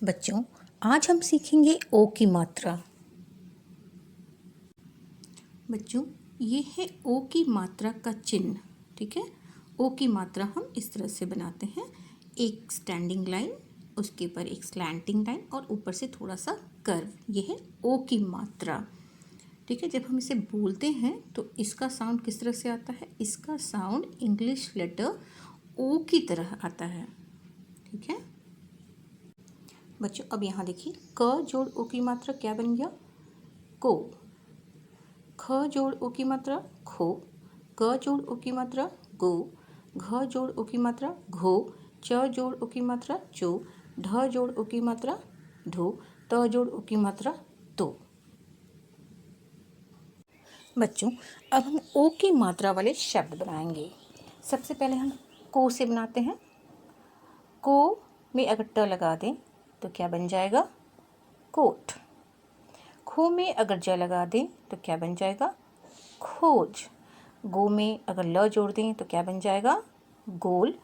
बच्चों, आज हम सीखेंगे ओ की मात्रा। बच्चों, ये है ओ की मात्रा का चिन्ह। ठीक है, ओ की मात्रा हम इस तरह से बनाते हैं, एक स्टैंडिंग लाइन, उसके ऊपर एक स्लैंटिंग लाइन और ऊपर से थोड़ा सा कर्व। ये है ओ की मात्रा। ठीक है, जब हम इसे बोलते हैं तो इसका साउंड किस तरह से आता है? इसका साउंड इंग्लिश लेटर ओ की तरह आता है। ठीक है बच्चों, अब यहाँ देखिए, क जोड़ ओ की मात्रा क्या बन गया? को। ख जोड़ ओ की मात्रा खो। ग जोड़ ओ की मात्रा गो। घ जोड़ ओ की मात्रा घो। च जोड़ ओ की मात्रा चो। ढ जोड़ ओ की मात्रा ढो। त जोड़ ओ की मात्रा तो। बच्चों, अब हम ओ की मात्रा वाले शब्द बनाएंगे। सबसे पहले हम को से बनाते हैं। को में अगर ट लगा दें तो क्या बन जाएगा? कोट। खो में अगर ज लगा दें तो क्या बन जाएगा? खोज। गो में अगर ल जोड़ दें तो क्या बन जाएगा? गोल।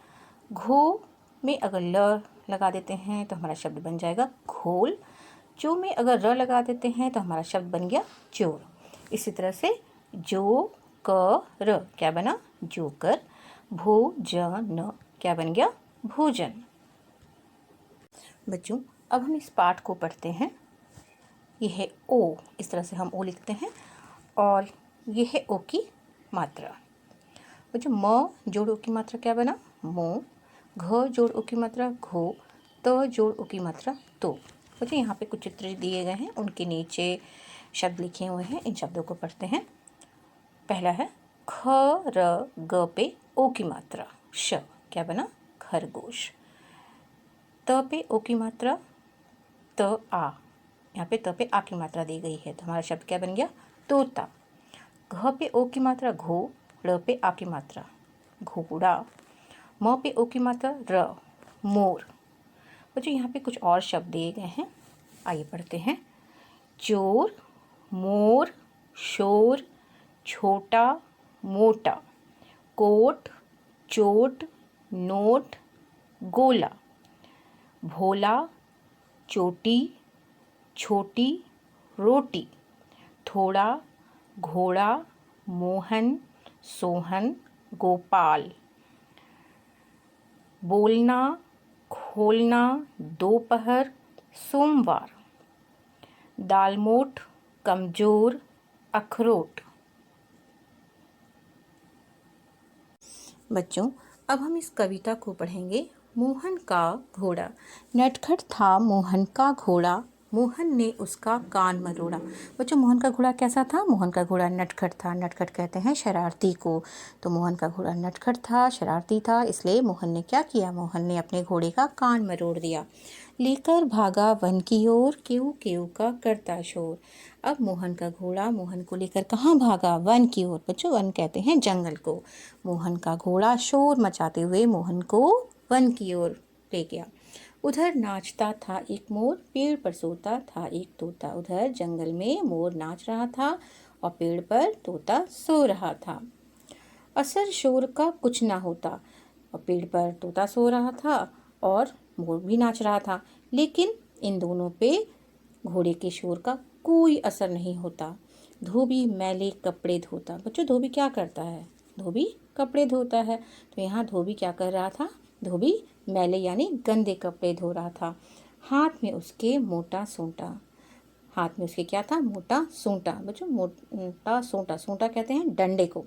घो में अगर ल लगा देते हैं तो हमारा शब्द बन जाएगा घोल। चो में अगर र लगा देते हैं तो हमारा शब्द बन गया चोर। इसी तरह से जो क र क्या बना? जोकर। भोजन क्या बन गया? भोजन। बच्चों, अब हम इस पाठ को पढ़ते हैं। ये है ओ, इस तरह से हम ओ लिखते हैं और ये है ओ की मात्रा। बच्चों, म जोड़ ओ की मात्रा क्या बना? मो। घ जोड़ ओ की मात्रा घो। त जोड़ ओ की मात्रा तो। बच्चों, यहाँ पे कुछ चित्र दिए गए हैं, उनके नीचे शब्द लिखे हुए हैं। इन शब्दों को पढ़ते हैं। पहला है ख र ग पे ओ की मात्रा श क्या बना? खरगोश। त पे ओ की मात्रा त आ, यहाँ पे त पे आ की मात्रा दी गई है तो हमारा शब्द क्या बन गया? तोता। घ पे ओ की मात्रा घो। ड़ पे आ की मात्रा घोड़ा। म पे ओ की मात्रा र मोर। बच्चों, यहाँ पे कुछ और शब्द दिए गए हैं, आइए पढ़ते हैं। चोर, मोर, शोर, छोटा, मोटा, कोट, चोट, नोट, गोला, भोला, चोटी, छोटी, रोटी, थोड़ा, घोड़ा, मोहन, सोहन, गोपाल, बोलना, खोलना, दोपहर, सोमवार, दालमोठ, कमजोर, अखरोट। बच्चों, अब हम इस कविता को पढ़ेंगे। मोहन का घोड़ा। नटखट था मोहन का घोड़ा, मोहन ने उसका कान मरोड़ा। बच्चों, मोहन का घोड़ा कैसा था? मोहन का घोड़ा नटखट था। नटखट कहते हैं शरारती को। तो मोहन का घोड़ा नटखट था, शरारती था, इसलिए मोहन ने क्या किया? मोहन ने अपने घोड़े का कान मरोड़ दिया। लेकर भागा वन की ओर, केऊ केऊ का करता शोर। अब मोहन का घोड़ा मोहन को लेकर कहाँ भागा? वन की ओर। बच्चों, वन कहते हैं जंगल को। मोहन का घोड़ा शोर मचाते हुए मोहन को वन की ओर ले गया। उधर नाचता था एक मोर, पेड़ पर सोता था एक तोता। उधर जंगल में मोर नाच रहा था और पेड़ पर तोता सो रहा था। असर शोर का कुछ ना होता, और पेड़ पर तोता सो रहा था और मोर भी नाच रहा था, लेकिन इन दोनों पे घोड़े के शोर का कोई असर नहीं होता। धोबी मैले कपड़े धोता। बच्चों, धोबी क्या करता है? धोबी कपड़े धोता है। तो यहाँ धोबी क्या कर रहा था? धोबी मैले यानी गंदे कपड़े धो रहा था। हाथ में उसके मोटा सोंटा। हाथ में उसके क्या था? मोटा सोंटा। बच्चों, मोटा सोंटा, सोंटा कहते हैं डंडे को।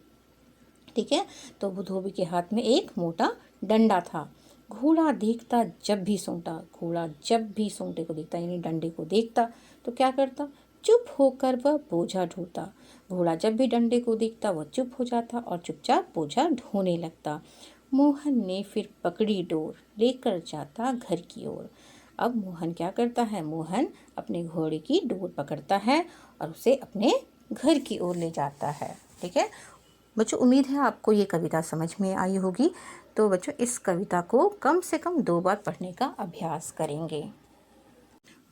ठीक है, तो वो धोबी के हाथ में एक मोटा डंडा था। घोड़ा देखता जब भी सोंटा। घोड़ा जब भी सोंटे को देखता यानी डंडे को देखता तो क्या करता? चुप होकर वह बोझा ढोता। घोड़ा जब भी डंडे को देखता वह चुप हो जाता और चुपचाप बोझा ढोने लगता। मोहन ने फिर पकड़ी डोर, लेकर जाता घर की ओर। अब मोहन क्या करता है? मोहन अपने घोड़े की डोर पकड़ता है और उसे अपने घर की ओर ले जाता है। ठीक है बच्चों, उम्मीद है आपको ये कविता समझ में आई होगी। तो बच्चों, इस कविता को कम से कम 2 बार पढ़ने का अभ्यास करेंगे।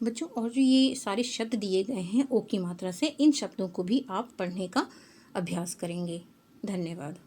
बच्चों, और जो ये सारे शब्द दिए गए हैं ओ की मात्रा से, इन शब्दों को भी आप पढ़ने का अभ्यास करेंगे। धन्यवाद।